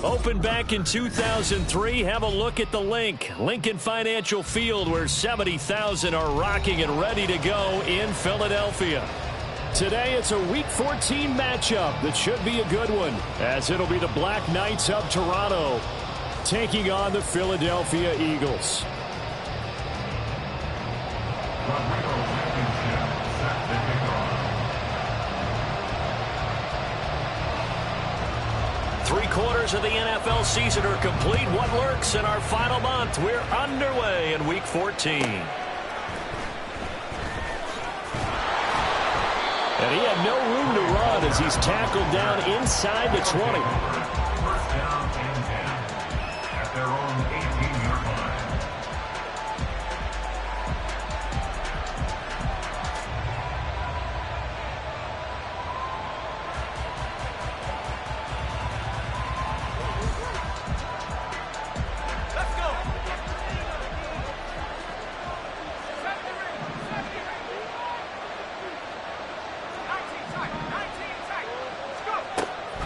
Opened back in 2003, have a look at the link. Lincoln Financial Field, where 70,000 are rocking and ready to go in Philadelphia. Today it's a Week 14 matchup that should be a good one, as it'll be the Black Knights of Toronto taking on the Philadelphia Eagles. Three-quarters of the NFL season are complete. What lurks in our final month? We're underway in Week 14. And he had no room to run as he's tackled down inside the 20. First down and 10 at their own 18-yard line.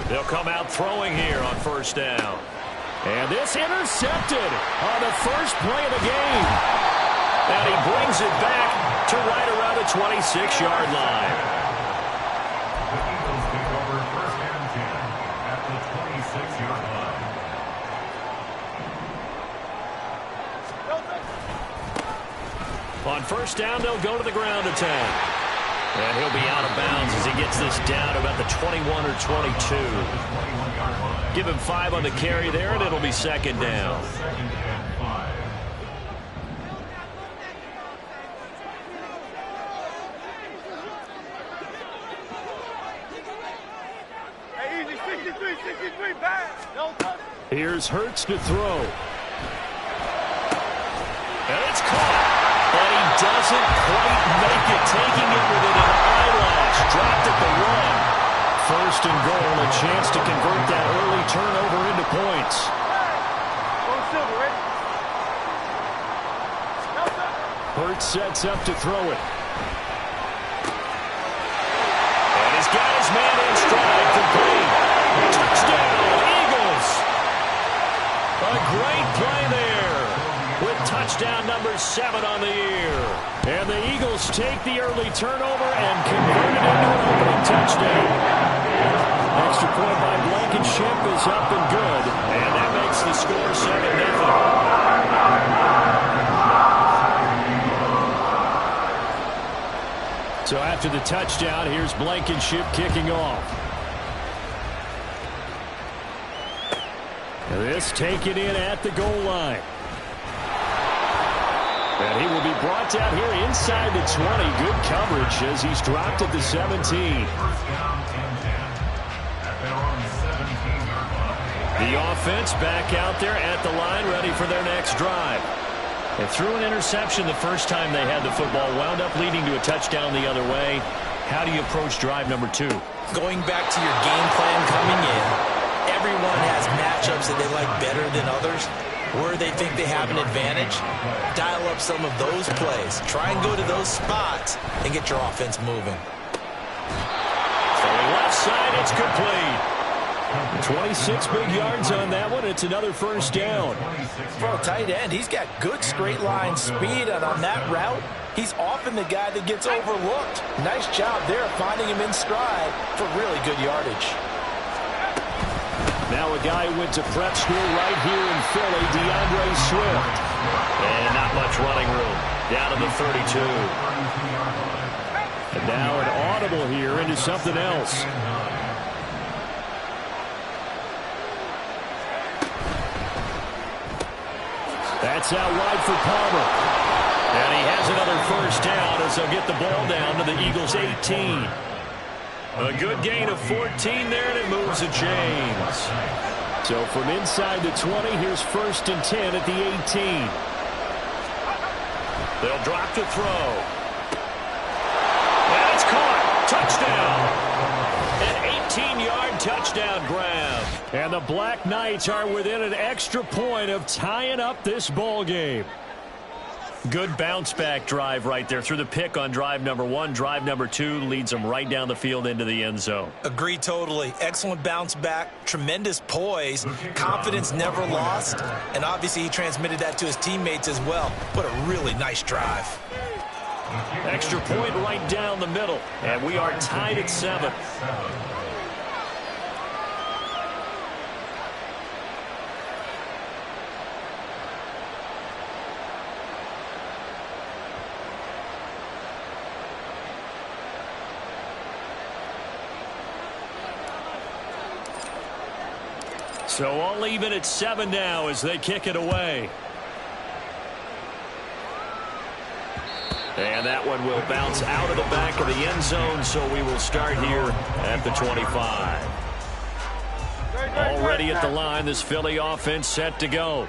They'll come out throwing here on first down. And this intercepted on the first play of the game. And he brings it back to right around the 26-yard line. The Eagles take over first and 10 at the 26-yard line. On first down, they'll go to the ground attack. And he'll be out of bounds as he gets this down about the 21 or 22. Give him 5 on the carry there, and it'll be second down. Here's Hurts to throw. And it's caught. And he doesn't quite make it, taking it within an eyelash. Dropped at the 1. First and goal, a chance to convert that early turnover into points. Hurts sets up to throw it. And he's got his man in stride, complete. Touchdown, Eagles! A great play there, with touchdown number 7 on the year. And the Eagles take the early turnover and convert it into an opening touchdown. Extra point by Blankenship is up and good. And that makes the score 7-0. So after the touchdown, here's Blankenship kicking off. And this taken in at the goal line. And he will be brought down here inside the 20. Good coverage as he's dropped at the 17. First down and 10 at their own 17-yard line. The offense back out there at the line, ready for their next drive. They threw an interception the first time they had the football, wound up leading to a touchdown the other way. How do you approach drive number 2? Going back to your game plan coming in, everyone has matchups that they like better than others. Where they think they have an advantage, dial up some of those plays. Try and go to those spots and get your offense moving. Throwing left side, it's complete. 26 big yards on that one. It's another first down. For a tight end, he's got good straight line speed, and on that route, he's often the guy that gets overlooked. Nice job there finding him in stride for really good yardage. Now a guy who went to prep school right here in Philly, DeAndre Swift. And not much running room. Down to the 32. And now an audible here into something else. That's out wide for Palmer. And he has another first down as they'll get the ball down to the Eagles' 18. A good gain of 14 there, and it moves to James. So from inside the 20, here's first and 10 at the 18. They'll drop to throw. And it's caught. Touchdown. An 18-yard touchdown grab. And the Black Knights are within an extra point of tying up this ball game. Good bounce-back drive right there. Through the pick on drive number 1. Drive number 2 leads them right down the field into the end zone. Agree totally. Excellent bounce back. Tremendous poise. Confidence never lost. And obviously he transmitted that to his teammates as well. What a really nice drive. Extra point right down the middle. And we are tied at 7. So all even at 7 now as they kick it away. And that one will bounce out of the back of the end zone, so we will start here at the 25. Already at the line, this Philly offense set to go.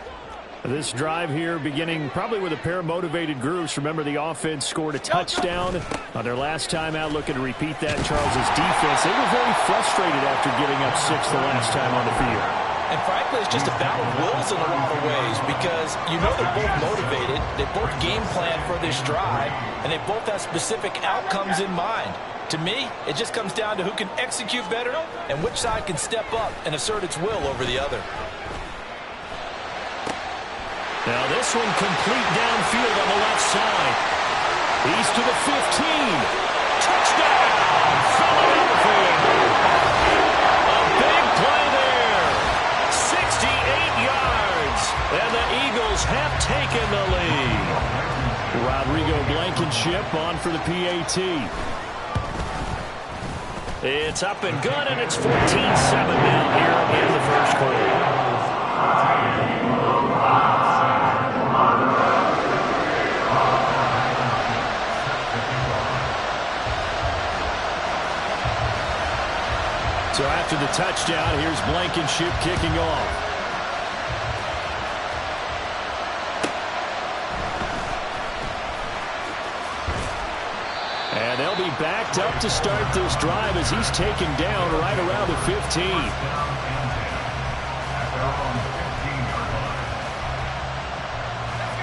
This drive here beginning probably with a pair of motivated groups. Remember, the offense scored a touchdown on their last time out, looking to repeat that. Charles's defense, they were very frustrated after giving up 6 the last time on the field. And frankly, it's just a battle of wills in a lot of ways because you know they're both motivated. They both game plan for this drive, and they both have specific outcomes in mind. To me, it just comes down to who can execute better and which side can step up and assert its will over the other. Now this one complete downfield on the left side. He's to the 15. Touchdown! Philadelphia! A big play there. 68 yards. And the Eagles have taken the lead. Rodrigo Blankenship on for the PAT. It's up and good, and it's 14-7 now here in the first quarter. So after the touchdown, here's Blankenship kicking off. And they'll be backed up to start this drive as he's taken down right around the 15.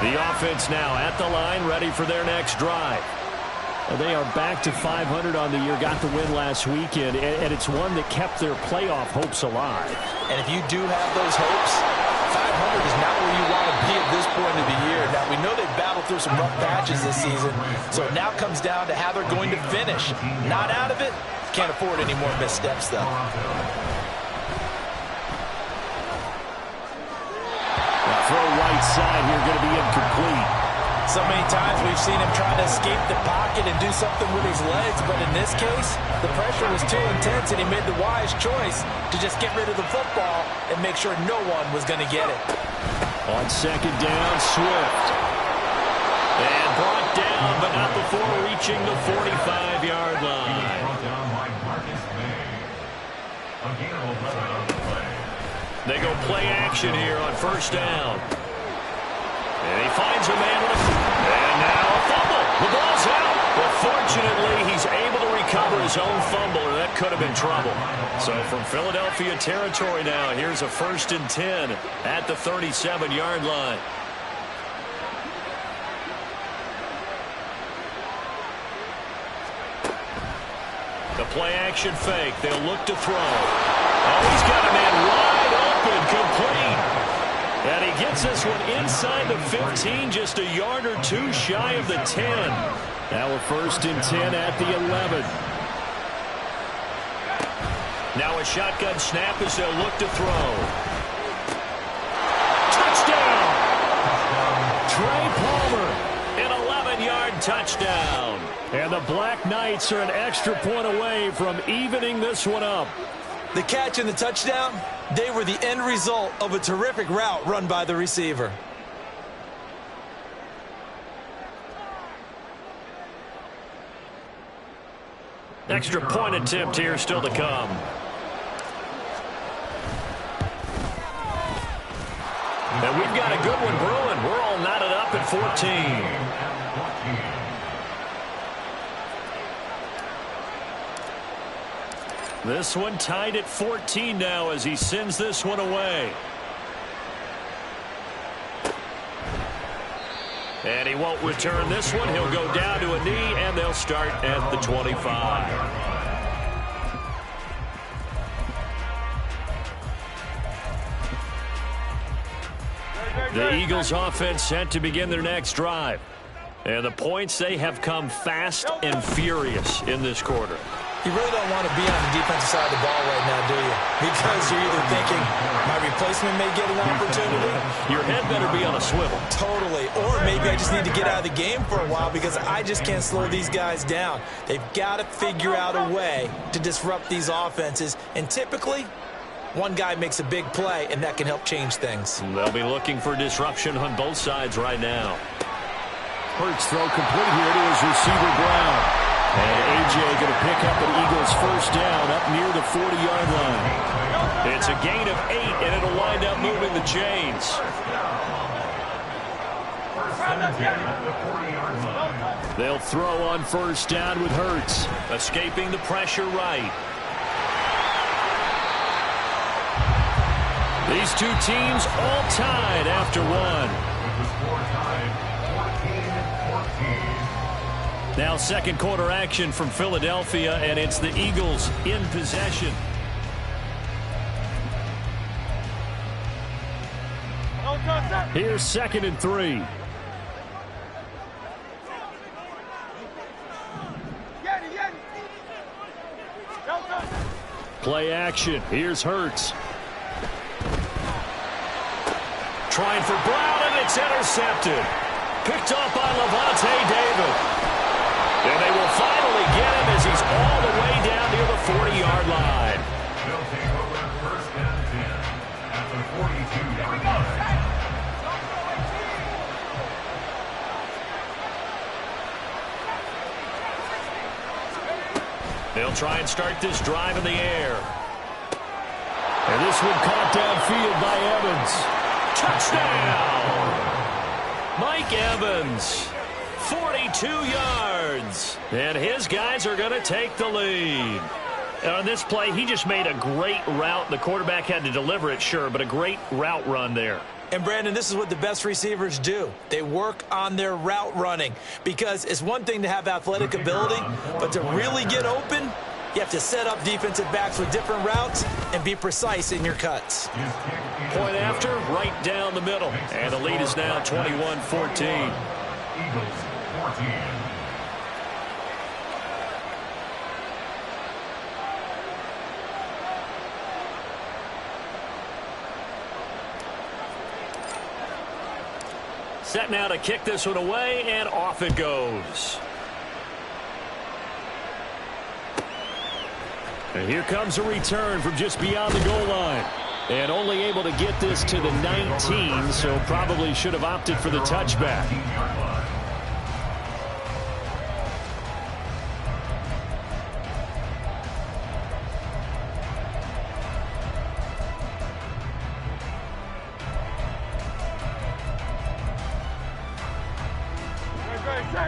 The offense now at the line, ready for their next drive. They are back to 500 on the year, got the win last weekend, and it's one that kept their playoff hopes alive. And if you do have those hopes, 500 is not where you want to be at this point of the year. Now, we know they've battled through some rough patches this season, so it now comes down to how they're going to finish. Not out of it, can't afford any more missteps, though. The throw right side here going to be incomplete. So many times we've seen him trying to escape the pocket and do something with his legs, but in this case, the pressure was too intense and he made the wise choice to just get rid of the football and make sure no one was going to get it. On second down, Swift. And brought down, but not before reaching the 45-yard line. They go play action here on first down. And he finds a man with a... And now a fumble. The ball's out. But fortunately, he's able to recover his own fumble, or that could have been trouble. So from Philadelphia territory now, here's a 1st and 10 at the 37-yard line. The play action fake. They'll look to throw. Oh, he's got a man wide open, complete. And he gets this one inside the 15, just a yard or two shy of the 10. Now a 1st and 10 at the 11. Now a shotgun snap as they'll look to throw. Touchdown! Trey Palmer, an 11-yard touchdown. And the Black Knights are an extra point away from evening this one up. The catch and the touchdown, they were the end result of a terrific route run by the receiver. Extra point attempt here still to come. And we've got a good one brewing. We're all knotted up at 14. This one tied at 14 now as he sends this one away. And he won't return this one. He'll go down to a knee, and they'll start at the 25. The Eagles offense set to begin their next drive. And the points, they have come fast and furious in this quarter. You really don't want to be on the defensive side of the ball right now, do you? Because you're either thinking, my replacement may get an opportunity. Your head better be on a swivel. Totally. Or maybe I just need to get out of the game for a while because I just can't slow these guys down. They've got to figure out a way to disrupt these offenses. And typically, one guy makes a big play, and that can help change things. They'll be looking for disruption on both sides right now. Hurts throw complete here to his receiver Brown. And A.J. going to pick up an Eagles first down up near the 40-yard line. It's a gain of 8, and it'll wind up moving the chains. They'll throw on first down with Hurts. Escaping the pressure right. These two teams all tied after one. Now second quarter action from Philadelphia, and it's the Eagles in possession. Here's 2nd and 3. Play action. Here's Hurts. Trying for Brown, and it's intercepted. Picked up by Lavonte David. And they will finally get him as he's all the way down near the 40-yard line. They'll take over first and 10 at the 42-yard line. They'll try and start this drive in the air. And this one caught downfield by Touchdown! Mike Evans. 42 yards. And his guys are going to take the lead. And on this play, he just made a great route. The quarterback had to deliver it, sure, but a great route run there. And, Brandon, this is what the best receivers do. They work on their route running because it's one thing to have athletic ability, but to really get open, you have to set up defensive backs with different routes and be precise in your cuts. Point after, right down the middle. And the lead is now 21-14. Eagles 14. Set now to kick this one away, and off it goes. And here comes a return from just beyond the goal line. And only able to get this to the 19, so probably should have opted for the touchback.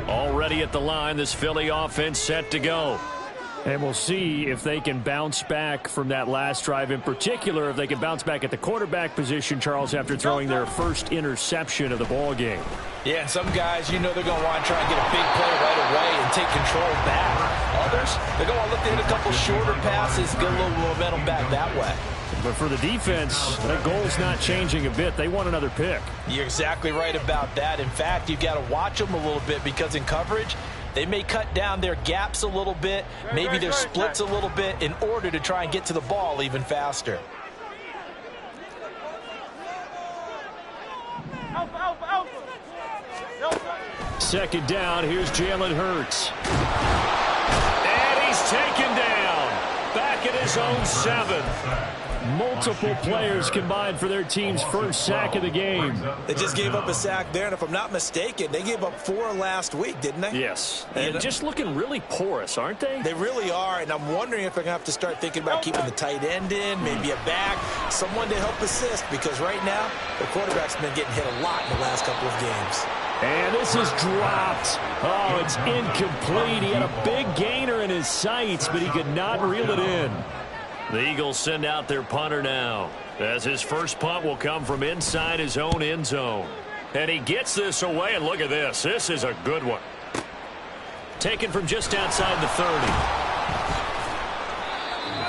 Already at the line, this Philly offense set to go. And we'll see if they can bounce back from that last drive, in particular, if they can bounce back at the quarterback position, Charles, after throwing their first interception of the ball game. Yeah, and some guys, you know they're going to want to try and get a big play right away and take control back. Others, they're going to look to hit a couple shorter passes, get a little momentum back that way. But for the defense, that goal's not changing a bit. They want another pick. You're exactly right about that. In fact, you've got to watch them a little bit because in coverage, they may cut down their gaps a little bit, maybe their splits a little bit in order to try and get to the ball even faster. Second down, here's Jalen Hurts. And he's taken down. Back at his own 7. Multiple players combined for their team's first sack of the game. They just gave up a sack there, and if I'm not mistaken, they gave up 4 last week, didn't they? Yes. And just looking really porous, aren't they? They really are, and I'm wondering if they're going to have to start thinking about keeping the tight end in, maybe a back, someone to help assist, because right now, the quarterback's been getting hit a lot in the last couple of games. And this is dropped. Oh, it's incomplete. He had a big gainer in his sights, but he could not reel it in. The Eagles send out their punter now, as his first punt will come from inside his own end zone. And he gets this away, and look at this. This is a good one. Taken from just outside the 30.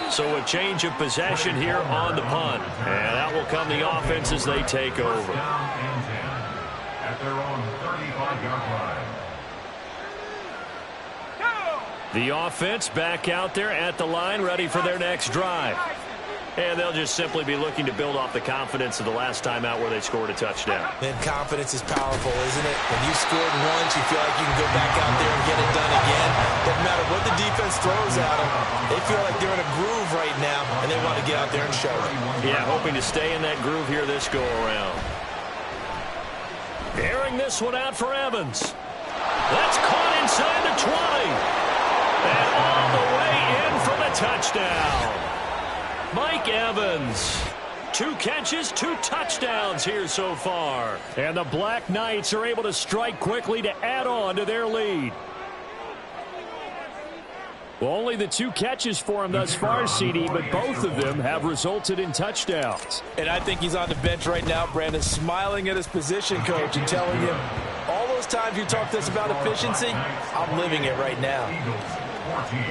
So a change of possession here on the punt. And that will come the offense as they take over. At their own 35-yard line. The offense back out there at the line, ready for their next drive. And they'll just simply be looking to build off the confidence of the last time out where they scored a touchdown. And confidence is powerful, isn't it? When you scored once, you feel like you can go back out there and get it done again. Doesn't matter what the defense throws at them. They feel like they're in a groove right now, and they want to get out there and show it. Yeah, hoping to stay in that groove here this go-around. Airing this one out for Evans. That's caught inside the 20. And all the way in for the touchdown. Mike Evans. 2 catches, 2 touchdowns here so far. And the Black Knights are able to strike quickly to add on to their lead. Well, only the 2 catches for him thus far, CD, but both of them have resulted in touchdowns. And I think he's on the bench right now, Brandon, smiling at his position coach and telling him, all those times you talk to us about efficiency, I'm living it right now. Eagles 14.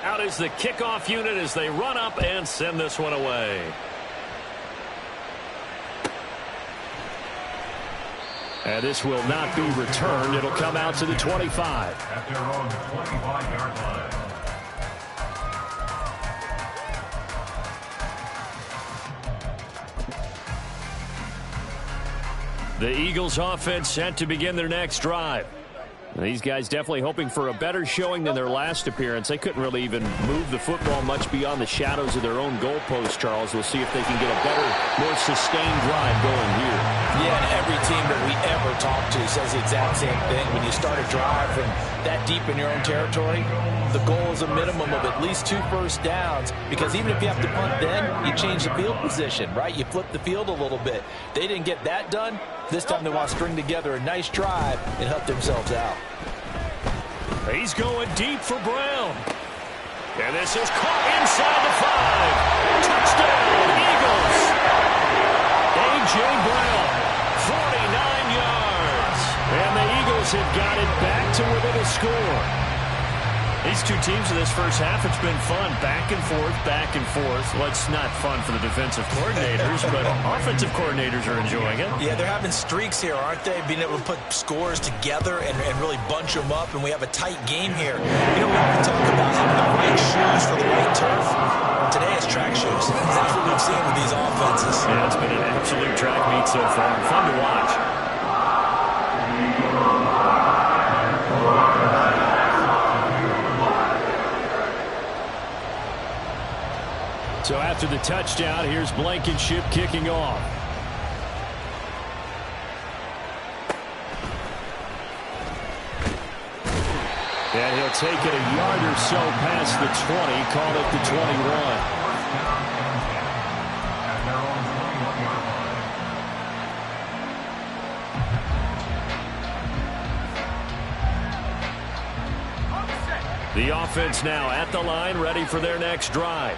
Out is the kickoff unit as they run up and send this one away. And this will not be returned. It'll come out to the 25. At their own 25-yard line. The Eagles offense set to begin their next drive. These guys definitely hoping for a better showing than their last appearance. They couldn't really even move the football much beyond the shadows of their own goalpost, Charles. We'll see if they can get a better, more sustained drive going here. Yeah, and every team that we ever talk to says the exact same thing. When you start a drive from that deep in your own territory, the goal is a minimum of at least 2 first downs, because even if you have to punt then, you change the field position, right? You flip the field a little bit. They didn't get that done. This time they want to string together a nice drive and help themselves out. He's going deep for Brown. And this is caught inside the 5. Touchdown, Eagles. A.J. Brown, 49 yards. And the Eagles have got it back to within a score. These 2 teams in this first half, it's been fun. Back and forth, back and forth. Well, it's not fun for the defensive coordinators, but offensive coordinators are enjoying it. Yeah, they're having streaks here, aren't they? Being able to put scores together and really bunch them up, and we have a tight game here. You know, we often talk about having the right shoes for the right turf. Today it's track shoes. That's what we've seen with these offenses. Yeah, it's been an absolute track meet so far. Fun to watch. So after the touchdown, here's Blankenship kicking off. And he'll take it a yard or so past the 20, call it the 21. The offense now at the line, ready for their next drive.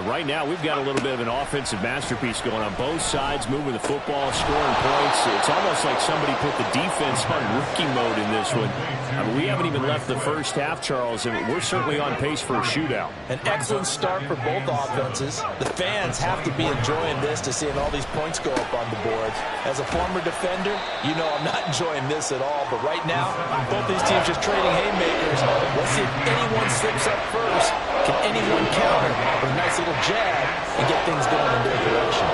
Right now, we've got a little bit of an offensive masterpiece going on both sides, moving the football, scoring points. It's almost like somebody put the defense on rookie mode in this one. I mean, we haven't even left the first half, Charles, and we're certainly on pace for a shootout. An excellent start for both offenses. The fans have to be enjoying this to seeing all these points go up on the board. As a former defender, you know I'm not enjoying this at all. But right now, both these teams just trading haymakers. Let's see if anyone slips up first. Can anyone counter with a nice little jab and get things going in their direction?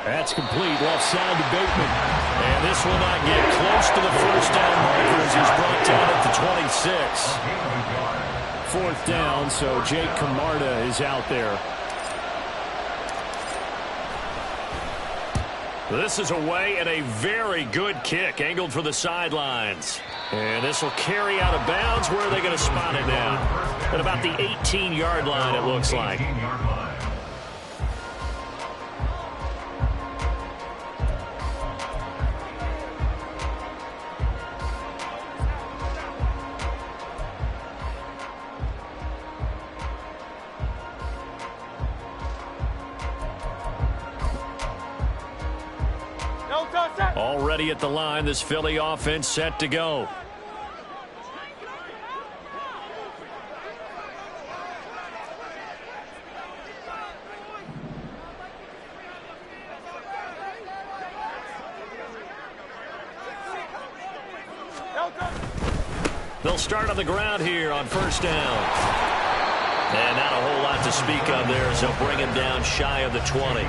That's complete, left side to Bateman. And this will not get close to the first down markers. He's brought down at the 26. 4th down, so Jake Camarda is out there. This is away and a very good kick, angled for the sidelines. And this will carry out of bounds. Where are they going to spot it now? At about the 18-yard line, it looks like. Already at the line, this Philly offense set to go. They'll start on the ground here on first down. And not a whole lot to speak of there as they'll bring him down shy of the 20.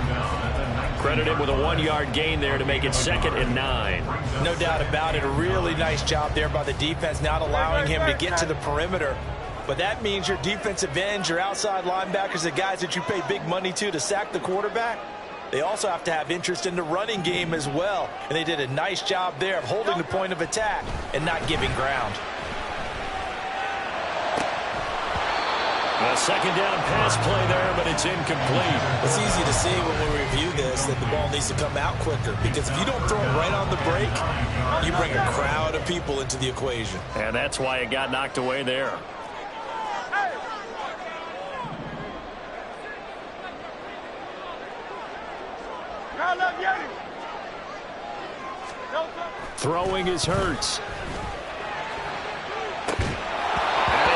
Credit him with a 1-yard gain there to make it 2nd and 9. No doubt about it. A really nice job there by the defense, not allowing him to get to the perimeter. But that means your defensive ends, your outside linebackers, the guys that you pay big money to sack the quarterback, they also have to have interest in the running game as well. And they did a nice job there of holding the point of attack and not giving ground. A second down pass play there, but it's incomplete. It's easy to see when we review this that the ball needs to come out quicker, because if you don't throw it right on the break, you bring a crowd of people into the equation. And that's why it got knocked away there. Throwing is Hurts.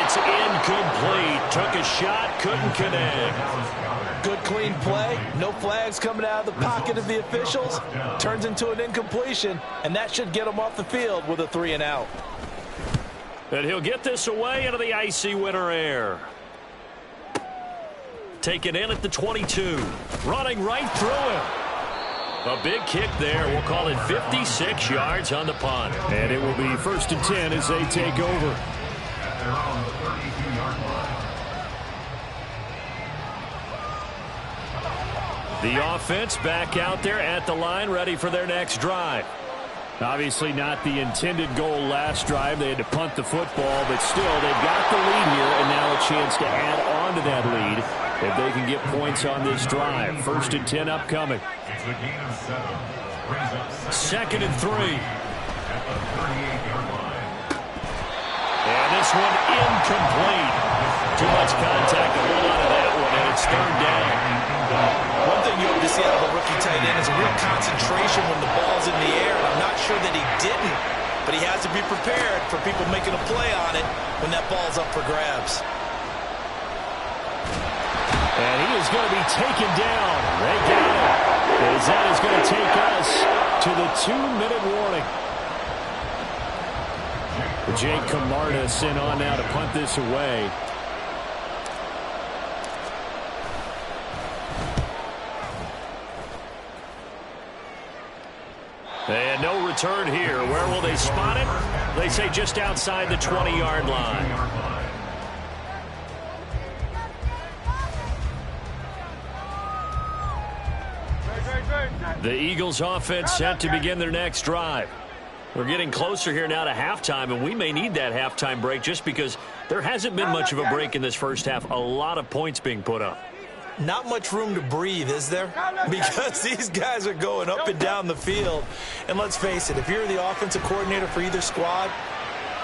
It's incomplete. Took a shot, couldn't connect. Good, clean play. No flags coming out of the pocket of the officials. Turns into an incompletion, and that should get him off the field with a 3-and-out. And he'll get this away into the icy winter air. Taken in at the 22. Running right through him. A big kick there. We'll call it 56 yards on the punt. And it will be 1st and 10 as they take over. They're on the 32-yard line. The offense back out there at the line, ready for their next drive. Obviously not the intended goal last drive. They had to punt the football, but still they've got the lead here, and now a chance to add on to that lead if they can get points on this drive. 1st and 10 upcoming. It's a gain of 7. Brings up 2nd and 3. At the 38-yard line. And this one incomplete. Too much contact to hold on to that one, and it's 3rd down. One thing you hope to see out of a rookie tight end is a real concentration when the ball's in the air. I'm not sure that he didn't, but he has to be prepared for people making a play on it when that ball's up for grabs. And he is going to be taken down. They got him. As that is going to take us to the 2-minute warning. Jake Camarda sent on now to punt this away. And no return here. Where will they spot it? They say just outside the 20-yard line. The Eagles offense set to begin their next drive. We're getting closer here now to halftime, and we may need that halftime break just because there hasn't been much of a break in this first half. A lot of points being put up. Not much room to breathe, is there? Because these guys are going up and down the field. And let's face it, if you're the offensive coordinator for either squad,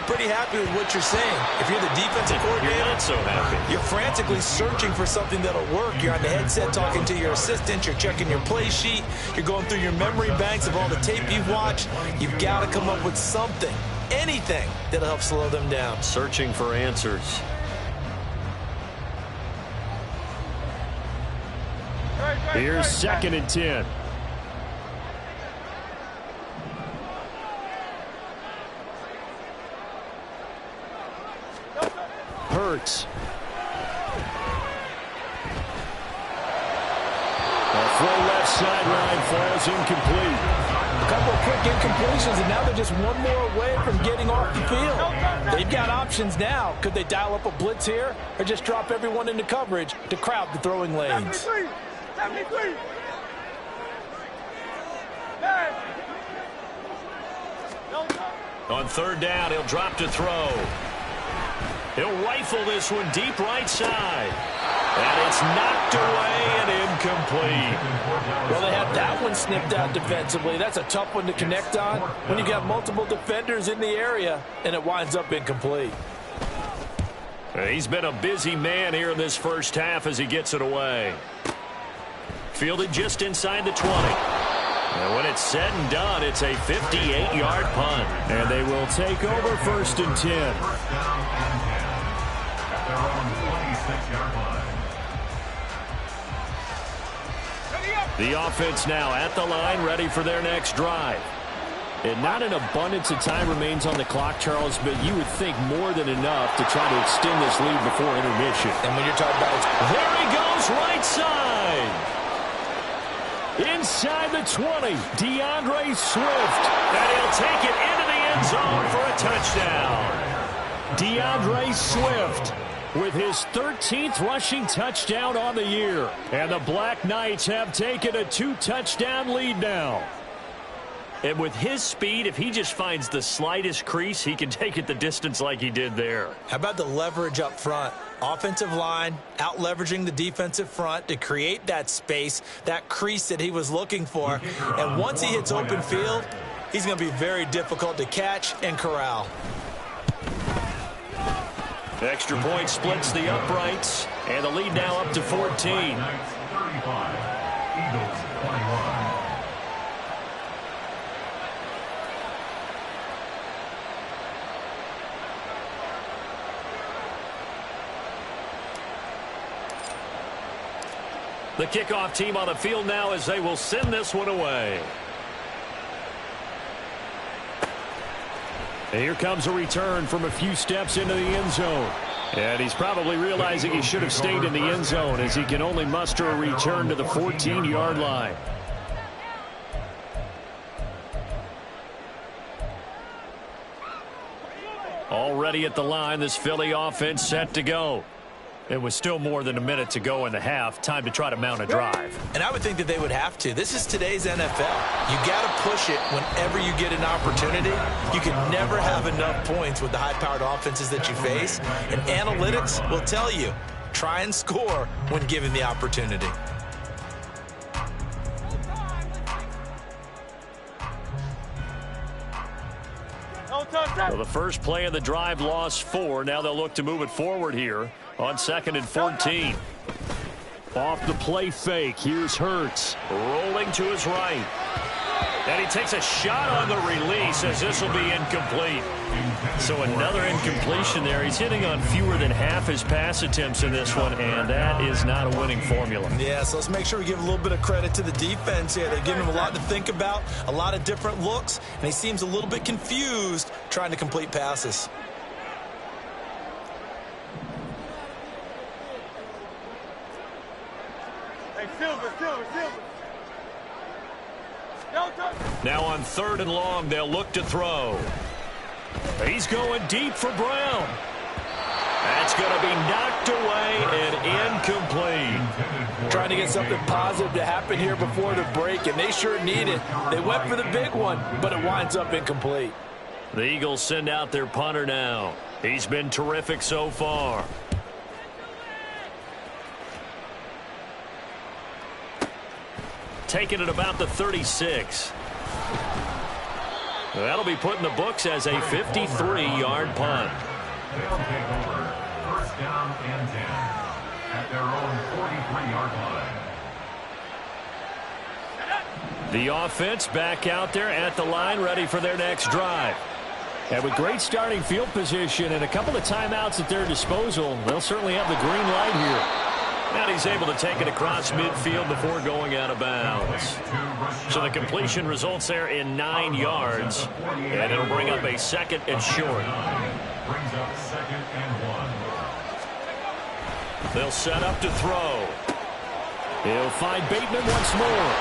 pretty happy with what you're saying. If you're the defensive coordinator, you're not so happy. You're frantically searching for something that'll work. You're on the headset talking to your assistant. You're checking your play sheet. You're going through your memory banks of all the tape you've watched. You've got to come up with something, anything that'll help slow them down. Searching for answers. Here's 2nd and 10. Hurts. A throw left sideline falls incomplete. A couple of quick incompletions, and now they're just one more away from getting off the field. They've got options now. Could they dial up a blitz here or just drop everyone into coverage to crowd the throwing lanes? 73. On 3rd down, he'll drop to throw. He'll rifle this one deep right side. And it's knocked away and incomplete. Well, they had that one snipped out defensively. That's a tough one to connect on when you got multiple defenders in the area, and it winds up incomplete. He's been a busy man here in this first half as he gets it away. Fielded just inside the 20. And when it's said and done, it's a 58-yard punt. And they will take over 1st and 10. First down and 10 at their own 26-yard line. The offense now at the line, ready for their next drive. And not an abundance of time remains on the clock, Charles, but you would think more than enough to try to extend this lead before intermission. And when you're talking about it, there he goes, right side. Inside the 20, DeAndre Swift. And he'll take it into the end zone for a touchdown. DeAndre Swift with his 13th rushing touchdown on the year. And the Black Knights have taken a 2-touchdown lead now. And with his speed, if he just finds the slightest crease, he can take it the distance like he did there. How about the leverage up front? Offensive line out-leveraging the defensive front to create that space, that crease that he was looking for. And once he hits open field, he's going to be very difficult to catch and corral. Extra point splits the uprights, and the lead now up to 14. 35, Eagles 21. The kickoff team on the field now as they will send this one away. And here comes a return from a few steps into the end zone. And he's probably realizing he should have stayed in the end zone as he can only muster a return to the 14-yard line. Already at the line, this Philly offense set to go. It was still more than a minute to go in the half. Time to try to mount a drive. And I would think that they would have to. This is today's NFL. You got to push it whenever you get an opportunity. You can never have enough points with the high-powered offenses that you face. And analytics will tell you, try and score when given the opportunity. Well, the first play of the drive lost 4. Now they'll look to move it forward here on 2nd and 14. Off the play fake. Here's Hurts rolling to his right. And he takes a shot on the release as this will be incomplete. So another incompletion there. He's hitting on fewer than half his pass attempts in this one, and that is not a winning formula. Yeah, so let's make sure we give a little bit of credit to the defense here. They're giving him a lot to think about, a lot of different looks, and he seems a little bit confused trying to complete passes. Hey, Silver. Now on 3rd and long, they'll look to throw. He's going deep for Brown. That's going to be knocked away and incomplete. Trying to get something positive to happen here before the break, and they sure need it. They went for the big one, but it winds up incomplete. The Eagles send out their punter now. He's been terrific so far. Taking it about the 36. That'll be put in the books as a 53-yard punt. They'll take over 1st down and 10 at their own 43-yard line. The offense back out there at the line, ready for their next drive. And with great starting field position and a couple of timeouts at their disposal, they'll certainly have the green light here. And he's able to take it across midfield before going out of bounds. So the completion results there in 9 yards. And it'll bring up a 2nd and short. Brings up 2nd and 1. They'll set up to throw. He'll find Bateman once more.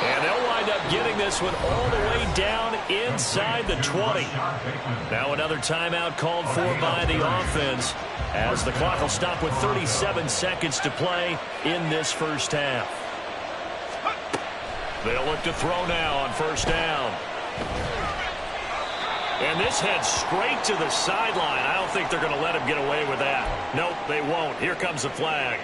And they'll wind up getting this one all the way down inside the 20. Now another timeout called for by the offense, as the clock will stop with 37 seconds to play in this first half. They'll look to throw now on 1st down. And this heads straight to the sideline. I don't think they're going to let him get away with that. Nope, they won't. Here comes the flag.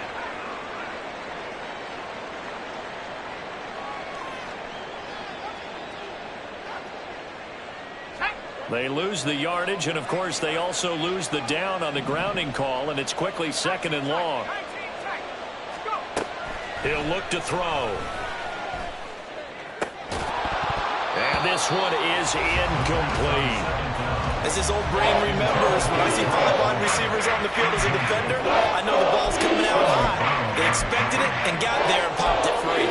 They lose the yardage, and of course they also lose the down on the grounding call, and it's quickly 2nd and long. He'll look to throw. this one is incomplete. As his old brain remembers, when I see 5 wide receivers on the field as a defender, I know the ball's coming out high. They expected it and got there and popped it free.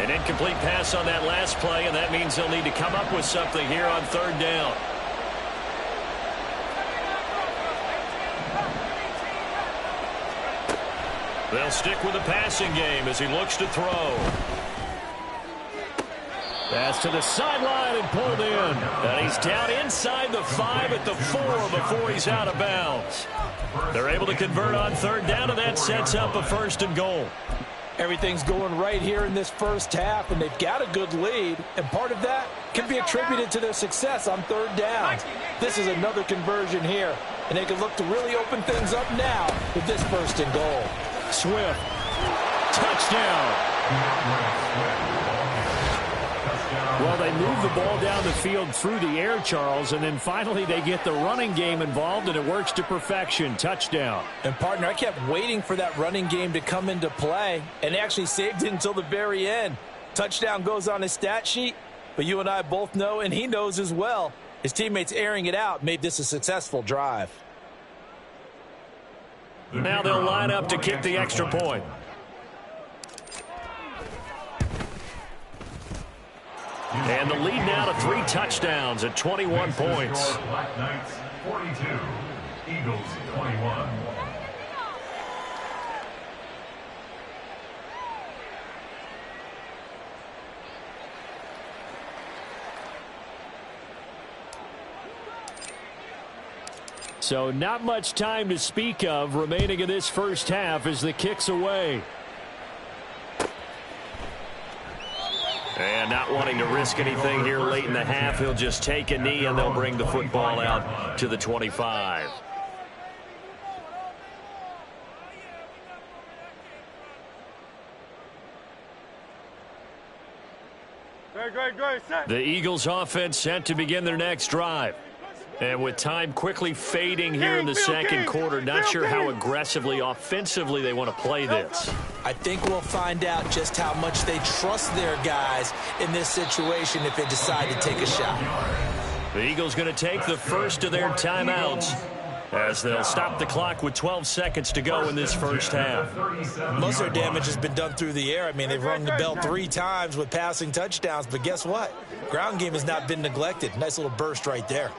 An incomplete pass on that last play, and that means they'll need to come up with something here on 3rd down. They'll stick with the passing game as he looks to throw. Pass to the sideline and pulled in. And he's down inside the 5 at the 4 before he's out of bounds. They're able to convert on 3rd down, and that sets up a 1st and goal. Everything's going right here in this first half, and they've got a good lead, and part of that can be attributed to their success on 3rd down. This is another conversion here, and they can look to really open things up now with this 1st and goal. Swift. Touchdown. Well, they move the ball down the field through the air, Charles, and then finally they get the running game involved, and it works to perfection. Touchdown. And, partner, I kept waiting for that running game to come into play, and actually saved it until the very end. Touchdown goes on his stat sheet, but you and I both know, and he knows as well, his teammates airing it out made this a successful drive. Now they'll line up to kick the extra point. And the lead now to 3 touchdowns at 21 points. Black Knights 42, Eagles 21. So not much time to speak of remaining in this first half as the kick's away. And not wanting to risk anything here late in the half, he'll just take a knee and they'll bring the football out to the 25. The Eagles offense set to begin their next drive. And with time quickly fading here in the second quarter, not sure how aggressively, offensively they want to play this. I think we'll find out just how much they trust their guys in this situation if they decide to take a shot. The Eagles going to take the first of their timeouts as they'll stop the clock with 12 seconds to go in this first half. Most of their damage has been done through the air. I mean, they've rung the bell 3 times with passing touchdowns, but guess what? Ground game has not been neglected. Nice little burst right there.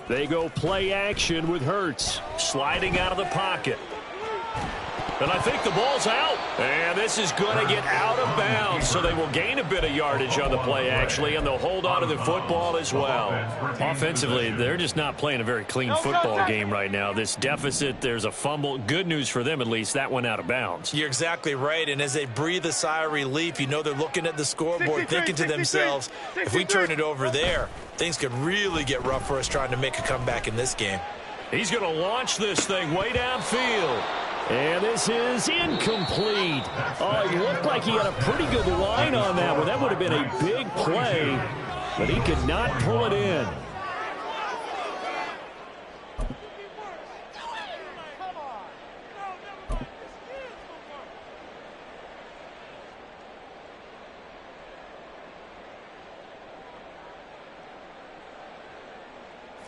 They go play action with Hurts. Sliding out of the pocket. And I think the ball's out. And this is going to get out of bounds, so they will gain a bit of yardage on the play, actually, and they'll hold on to the football as well. Offensively, they're just not playing a very clean football game right now. This deficit, there's a fumble. Good news for them, at least. That went out of bounds. You're exactly right, and as they breathe a sigh of relief, you know they're looking at the scoreboard, thinking to themselves, if we turn it over there, things could really get rough for us trying to make a comeback in this game. He's going to launch this thing way downfield. And this is incomplete. Oh, he looked like he had a pretty good line on that one. That would have been a big play, but he could not pull it in.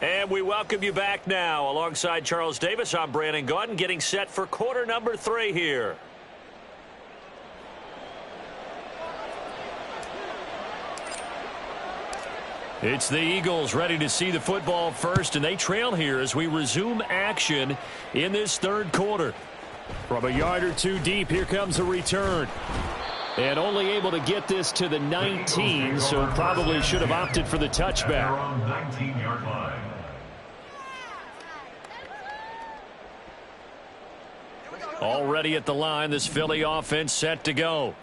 And we welcome you back now. Alongside Charles Davis, I'm Brandon Gaudin, getting set for quarter number 3 here. It's the Eagles ready to see the football first, and they trail here as we resume action in this third quarter. From a yard or two deep, here comes a return. And only able to get this to the 19, so probably should have opted for the touchback. On 19-yard line. Already at the line, this Philly offense set to go.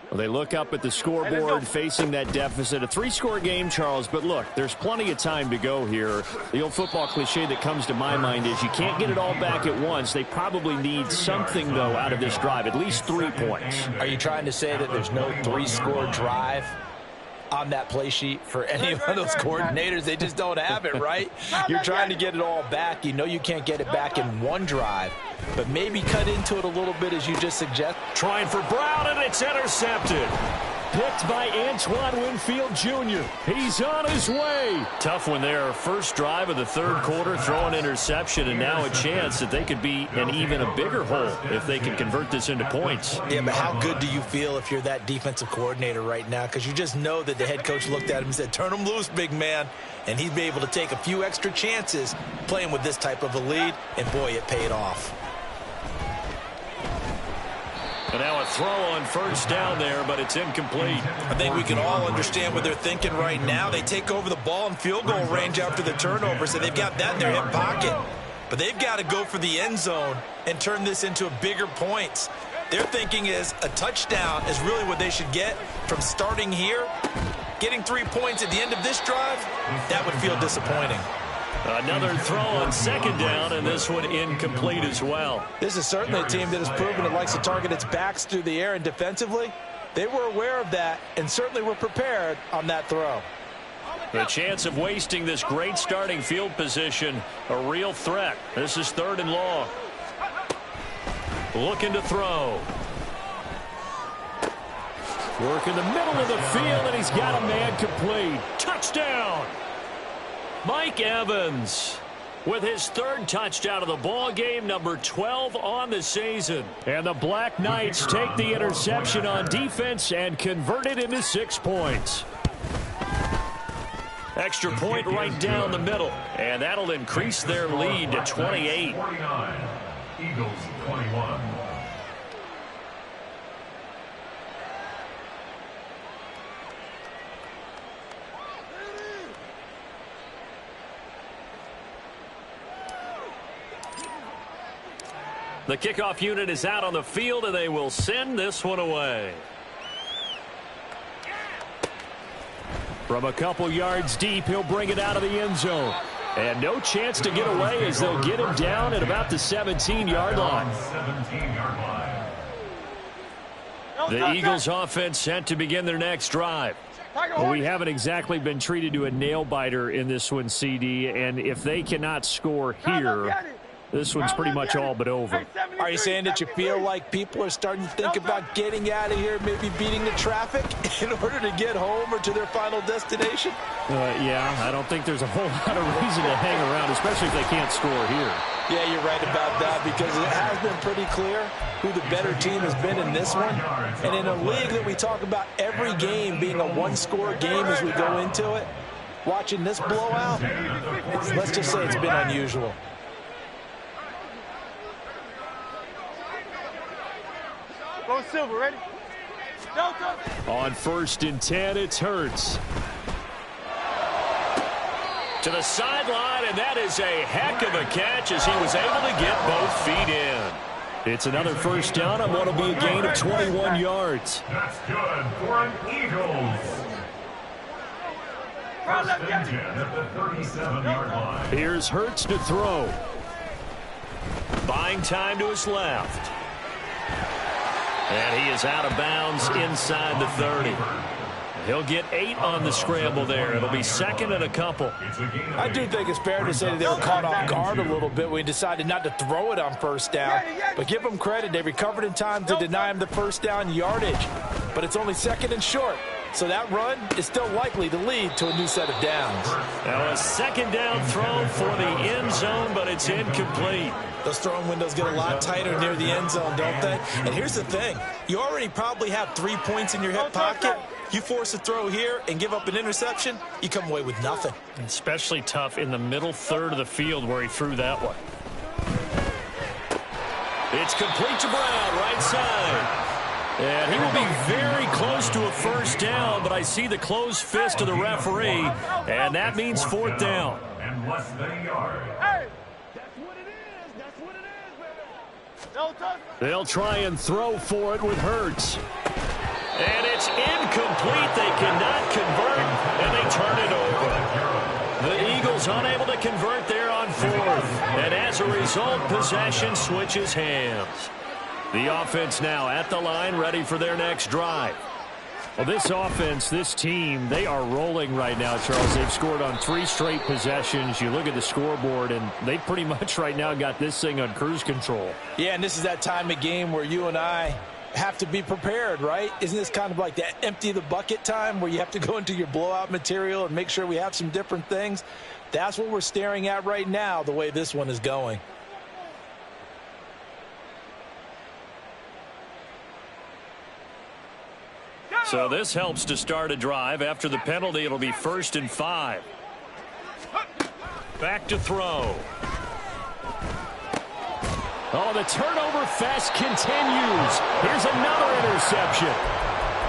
Well, they look up at the scoreboard facing that deficit. A 3-score game, Charles, but look, there's plenty of time to go here. The old football cliche that comes to my mind is you can't get it all back at once. They probably need something, though, out of this drive, at least 3 points. Are you trying to say that there's no 3-score drive? on that play sheet for any of those coordinators. They just don't have it, right? You're trying to get it all back. You know you can't get it back in one drive, but maybe cut into it a little bit as you just suggest. Trying for Brown, and it's intercepted. Picked by Antoine Winfield Jr. He's on his way. Tough one there. First drive of the third quarter, throw an interception, and now a chance that they could be in even a bigger hole if they can convert this into points. Yeah, but how good do you feel if you're that defensive coordinator right now? Because you just know that the head coach looked at him and said, turn him loose, big man. And he'd be able to take a few extra chances playing with this type of a lead, and boy, it paid off. And now a throw on first down there, but it's incomplete. I think we can all understand what they're thinking right now. They take over the ball in field goal range after the turnover, so they've got that in their hip pocket. But they've got to go for the end zone and turn this into bigger points. Their thinking is a touchdown is really what they should get from starting here. Getting 3 points at the end of this drive, that would feel disappointing. Another throw on second down, and this one incomplete as well. This is certainly a team that has proven it likes to target its backs through the air, and defensively, they were aware of that and certainly were prepared on that throw. The chance of wasting this great starting field position, a real threat. This is 3rd and long. Looking to throw. Work in the middle of the field, and he's got a man complete. Touchdown! Mike Evans with his 3rd touchdown of the ball game, number 12 on the season. And the Black Knights take the interception on defense and convert it into 6 points. Extra point right down the middle, and that'll increase their lead to 28. 49, Eagles 21. The kickoff unit is out on the field, and they will send this one away. From a couple yards deep, he'll bring it out of the end zone. And no chance to get away as they'll get him down at about the 17-yard line. The Eagles offense set to begin their next drive. Well, we haven't exactly been treated to a nail-biter in this one, CD, and if they cannot score here, this one's pretty much all but over. Are you saying that you feel like people are starting to think about getting out of here, maybe beating the traffic in order to get home or to their final destination? Yeah, I don't think there's a whole lot of reason to hang around, especially if they can't score here. Yeah, you're right about that, because it has been pretty clear who the better team has been in this one. And in a league that we talk about every game being a one-score game as we go into it, watching this blowout, let's just say it's been unusual. Go Silver, ready? Go, go. On 1st and 10, it's Hurts. To the sideline, and that is a heck of a catch as he was able to get both feet in. It's another first down on what will be a gain of 21 yards. That's good for an Eagles. 1st and 10 at the 37-yard line. Here's Hurts to throw. Buying time to his left. And he is out of bounds inside the 30. He'll get 8 on the scramble there. It'll be 2nd and a couple. I do think it's fair to say that they were caught off guard a little bit. We decided not to throw it on first down. But give them credit. They recovered in time to deny him the first down yardage. But it's only 2nd and short. So that run is still likely to lead to a new set of downs. Now a 2nd down throw for the end zone, but it's incomplete. Those throwing windows get a lot tighter near the end zone, don't they? And here's the thing. You already probably have 3 points in your hip pocket. You force a throw here and give up an interception, you come away with nothing. Especially tough in the middle third of the field where he threw that one. It's complete to Brown, right side. And he will be very close to a first down, but I see the closed fist of the referee, and that means 4th down. And less than a yard. Hey, that's what it is. That's what it is, baby. No touch. They'll try and throw for it with Hurts. And it's incomplete. They cannot convert, and they turn it over. The Eagles unable to convert there on 4th. And as a result, possession switches hands. The offense now at the line, ready for their next drive. Well, this offense, this team, they are rolling right now, Charles. They've scored on 3 straight possessions. You look at the scoreboard, and they pretty much right now got this thing on cruise control. Yeah, and this is that time of game where you and I have to be prepared, right? Isn't this kind of like that empty the bucket time where you have to go into your blowout material and make sure we have some different things? That's what we're staring at right now, the way this one is going. So this helps to start a drive. After the penalty, it'll be 1st and 5. Back to throw. Oh, the turnover fest continues. Here's another interception.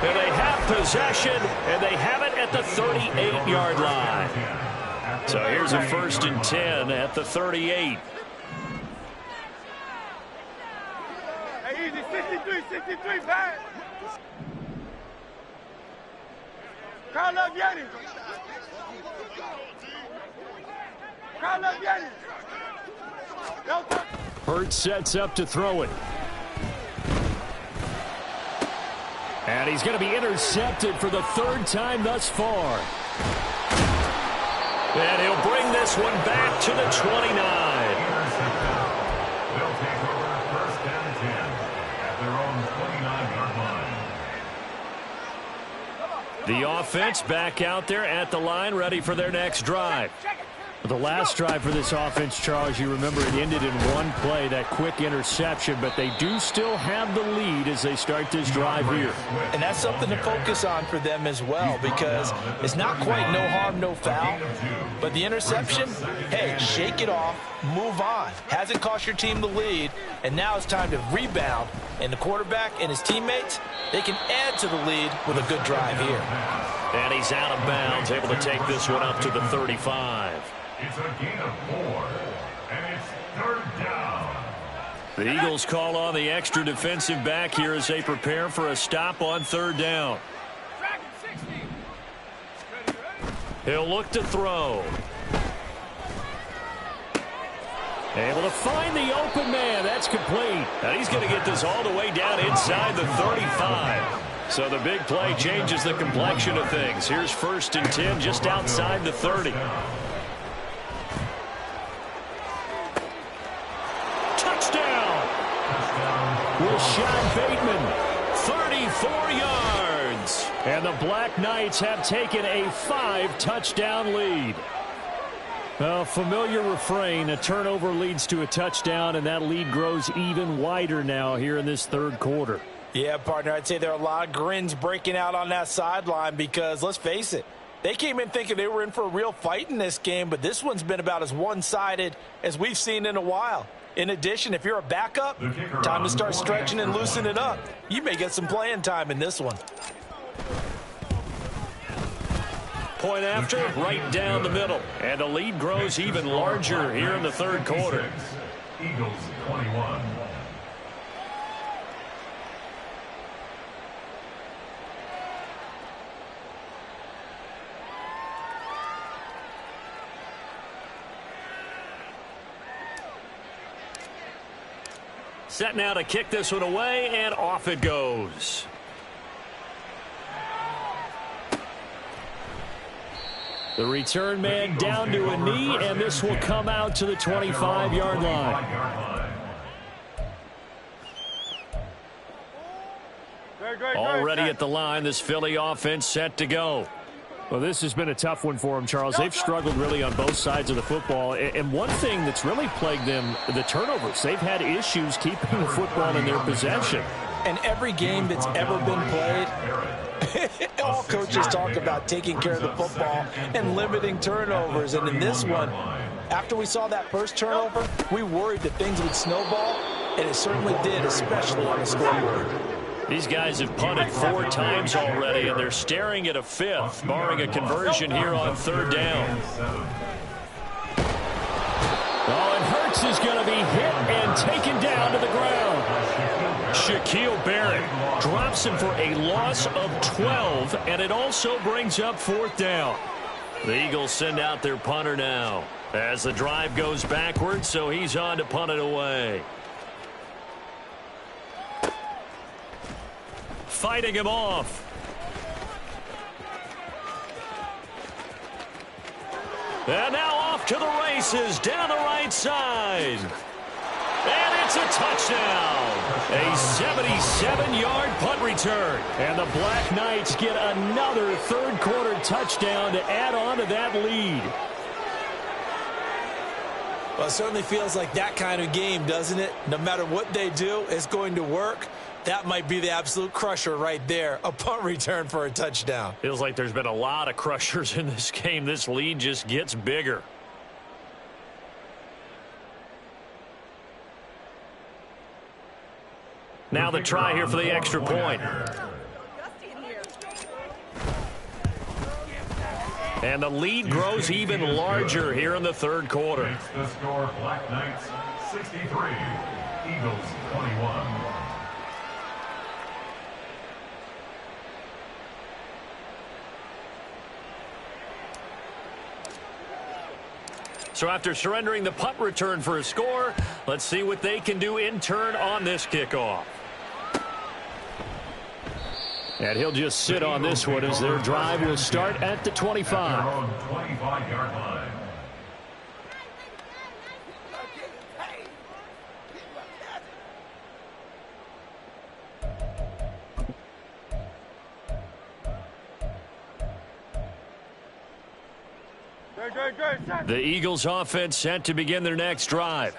And they have possession, and they have it at the 38-yard line. So here's a 1st and 10 at the 38. Hey, easy, 63, back. Call up Yanni. Call up Yanni. Hurts sets up to throw it. And he's going to be intercepted for the 3rd time thus far. And he'll bring this one back to the 29. They'll take over 1st and 10 at their own 29-yard line. The offense back out there at the line, ready for their next drive. The last drive for this offense, Charles, you remember it ended in 1 play, that quick interception, but they do still have the lead as they start this drive here. And that's something to focus on for them as well, because it's not quite no harm, no foul, but the interception, hey, shake it off, move on. Hasn't cost your team the lead, and now it's time to rebound, and the quarterback and his teammates, they can add to the lead with a good drive here. And he's out of bounds, able to take this one up to the 35. It's a gain of 4, and it's 3rd down. The Eagles call on the extra defensive back here as they prepare for a stop on 3rd down. He'll look to throw. Able to find the open man. That's complete. And he's going to get this all the way down inside the 35. So the big play changes the complexion of things. Here's 1st and 10 just outside the 30. Rashad Bateman, 34 yards. And the Black Knights have taken a 5-touchdown lead. A familiar refrain, a turnover leads to a touchdown, and that lead grows even wider now here in this 3rd quarter. Yeah, partner, I'd say there are a lot of grins breaking out on that sideline because, let's face it, they came in thinking they were in for a real fight in this game, but this one's been about as one-sided as we've seen in a while. In addition, if you're a backup, time to start stretching and loosening it up. You may get some playing time in this one. Point after, right down the middle. And the lead grows even larger here in the 3rd quarter. Eagles 21. Set now to kick this one away, and off it goes. The return man down to a knee, and this will come out to the 25-yard line. Already at the line, this Philly offense set to go. Well, this has been a tough one for them, Charles. They've struggled really on both sides of the football. And one thing that's really plagued them, the turnovers. They've had issues keeping the football in their possession. And every game that's ever been played, all coaches talk about taking care of the football and limiting turnovers. And in this one, after we saw that first turnover, we worried that things would snowball, and it certainly did, especially on the scoreboard. These guys have punted 4 times already, and they're staring at a 5th, barring a conversion here on 3rd down. Oh, and Hurts is going to be hit and taken down to the ground. Shaquille Barrett drops him for a loss of 12, and it also brings up 4th down. The Eagles send out their punter now as the drive goes backwards, so he's on to punt it away. Fighting him off. And now off to the races down the right side. And it's a touchdown. A 77-yard punt return. And the Black Knights get another third-quarter touchdown to add on to that lead. Well, it certainly feels like that kind of game, doesn't it? No matter what they do, it's going to work. That might be the absolute crusher right there. A punt return for a touchdown. Feels like there's been a lot of crushers in this game. This lead just gets bigger. Now the try here for the extra point. And the lead grows even larger here in the third quarter. Makes the score Black Knights 63, Eagles 21. So after surrendering the punt return for a score, let's see what they can do in turn on this kickoff. And he'll just sit on this one as their drive will start at the 25. At their own 25-yard line. The Eagles offense set to begin their next drive.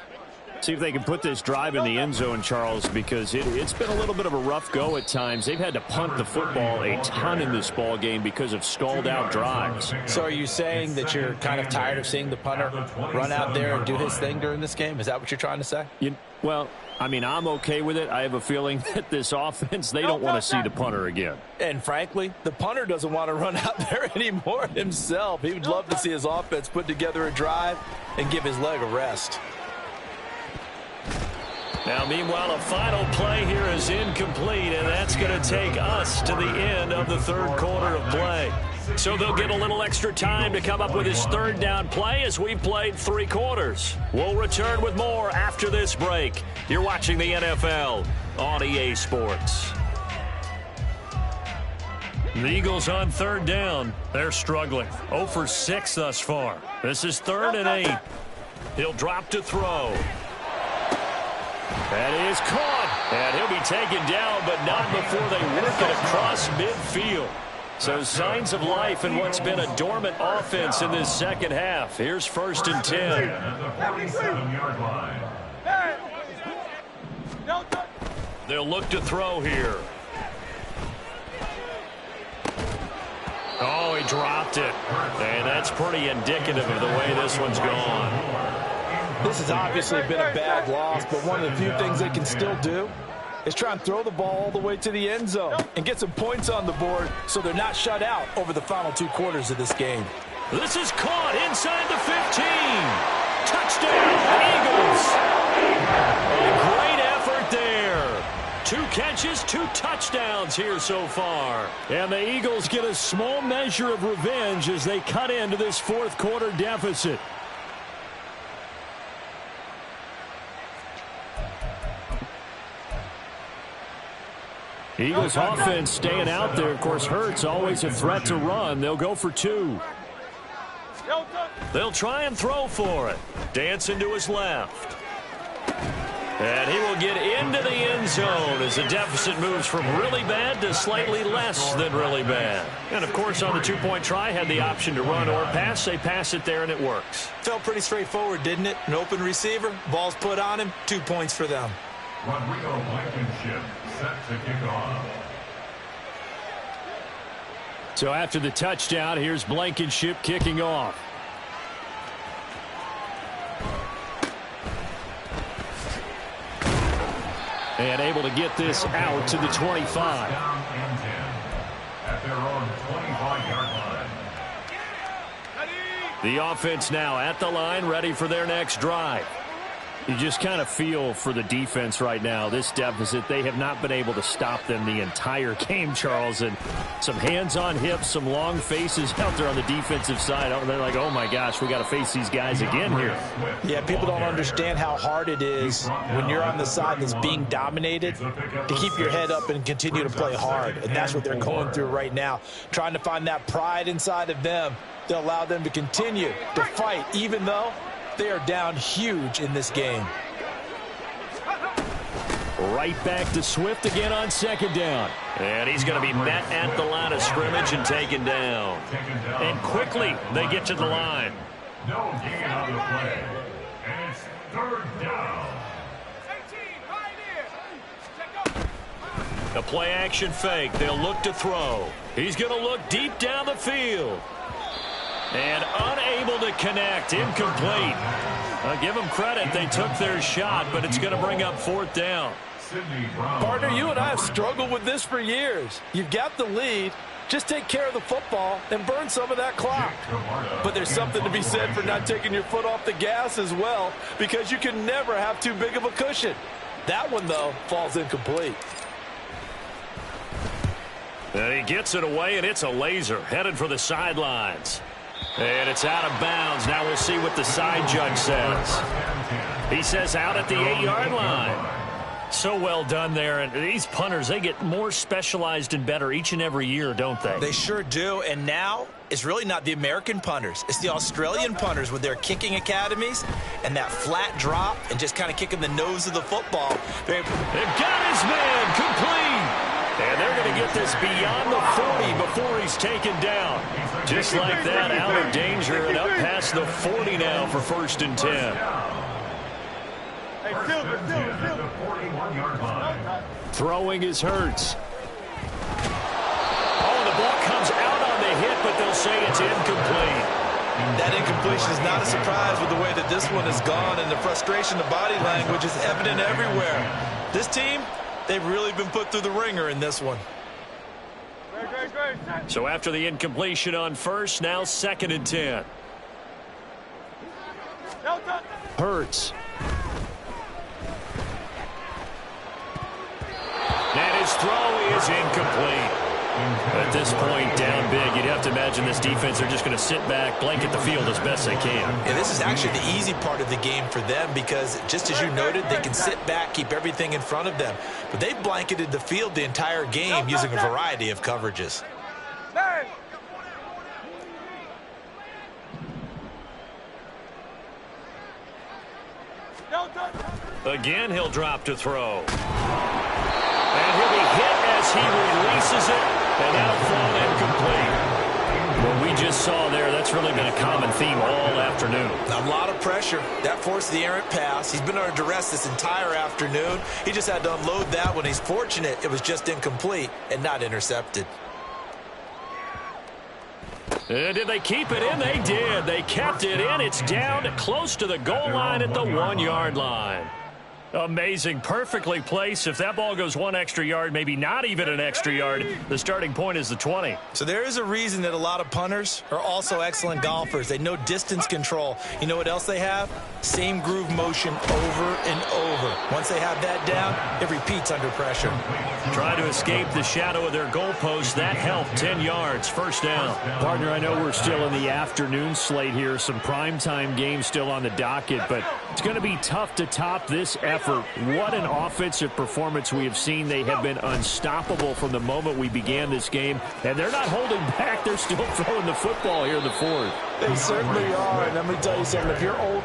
See if they can put this drive in the end zone, Charles, because it's been a little bit of a rough go at times. They've had to punt the football a ton in this ball game because of stalled-out drives. So are you saying that you're kind of tired of seeing the punter run out there and do his thing during this game? Is that what you're trying to say? Well, I mean, I'm okay with it. I have a feeling that this offense, they don't want to see the punter again. And frankly, the punter doesn't want to run out there anymore himself. He would love to see his offense put together a drive and give his leg a rest. Now, meanwhile, a final play here is incomplete, and that's going to take us to the end of the third quarter of play. So they'll get a little extra time to come up with his third down play as we've played 3 quarters. We'll return with more after this break. You're watching the NFL on EA Sports. The Eagles on third down. They're struggling. 0 for 6 thus far. This is 3rd and 8. He'll drop to throw. That is caught. And he'll be taken down, but not before they work it across midfield. So signs of life in what's been a dormant offense in this second half. Here's 1st and 10. At the 47-yard line. They'll look to throw here. Oh, he dropped it. And that's pretty indicative of the way this one's gone. This has obviously been a bad loss, but one of the few things they can still do is try and throw the ball all the way to the end zone and get some points on the board so they're not shut out over the final 2 quarters of this game. This is caught inside the 15. Touchdown, Eagles. A great effort there. 2 catches, 2 touchdowns here so far. And the Eagles get a small measure of revenge as they cut into this 4th quarter deficit. Eagles offense staying out there. Of course, Hurts always a threat to run. They'll go for 2. They'll try and throw for it. Dancing to his left. And he will get into the end zone as the deficit moves from really bad to slightly less than really bad. And, of course, on the 2-point try, had the option to run or pass. They pass it there, and it works. Felt pretty straightforward, didn't it? An open receiver, ball's put on him, 2 points for them. Rodrigo Blankenship set to kick off. So after the touchdown, here's Blankenship kicking off. And able to get this out to the 25. Down and 10 at their own 25-yard line. The offense now at the line, ready for their next drive. You just kind of feel for the defense right now, this deficit. They have not been able to stop them the entire game, Charles. And some hands on hips, some long faces out there on the defensive side. They're like, oh, my gosh, we got to face these guys again here. Yeah, people don't understand how hard it is when you're on the side that's being dominated to keep your head up and continue to play hard. And that's what they're going through right now, trying to find that pride inside of them to allow them to continue to fight, even though they are down huge in this game. Right back to Swift again on second down. And he's going to be met at the line of scrimmage and taken down. And quickly they get to the line. No gain on the play. And it's third down. A play action fake. They'll look to throw. He's going to look deep down the field. And unable to connect. Incomplete. I'll give them credit. They took their shot, but it's going to bring up fourth down. Partner, you and I have struggled with this for years. You've got the lead. Just take care of the football and burn some of that clock. But there's something to be said for not taking your foot off the gas as well, because you can never have too big of a cushion. That one, though, falls incomplete. And he gets it away, and it's a laser headed for the sidelines. And it's out of bounds. Now we'll see what the side judge says. He says out at the 8-yard line. So well done there. And these punters, they get more specialized and better each and every year, don't they? They sure do. And now it's really not the American punters. It's the Australian punters with their kicking academies and that flat drop and just kind of kicking the nose of the football. They've got his man complete. And they're going to get this beyond the 40 before he's taken down. Just like that, out of danger and up past the 40 now for 1st and 10. Hey, Silver. Throwing is Hurts. Oh, the ball comes out on the hit, but they'll say it's incomplete. That incompletion is not a surprise with the way that this one has gone, and the frustration, the body language is evident everywhere. This team, they've really been put through the ringer in this one. Great. So after the incompletion on first, now 2nd and 10. Hurts. And his throw is incomplete. At this point, down big, you'd have to imagine this defense, they're just going to sit back, blanket the field as best they can. And this is actually the easy part of the game for them because, just as you noted, they can sit back, keep everything in front of them. But they've blanketed the field the entire game using a variety of coverages. Again, he'll drop to throw. And he'll be hit as he releases it, and that'll fall incomplete. What we just saw there, that's really been a common theme all afternoon. A lot of pressure. That forced the errant pass. He's been under duress this entire afternoon. He just had to unload that one. He's fortunate it was just incomplete and not intercepted. Did they keep it in? They did. They kept it in. It's down close to the goal line at the 1-yard line. Amazing. Perfectly placed. If that ball goes 1 extra yard, maybe not even an extra yard, the starting point is the 20. So there is a reason that a lot of punters are also excellent golfers. They know distance control. You know what else they have? Same groove motion over and over. Once they have that down, it repeats under pressure. Try to escape the shadow of their goalpost. That helped. 10 yards. First down. Partner, I know we're still in the afternoon slate here. Some primetime games still on the docket, but it's going to be tough to top this effort. What an offensive performance we have seen. They have been unstoppable from the moment we began this game, and they're not holding back. They're still throwing the football here in the 4th. They certainly are, and let me tell you something. If you're old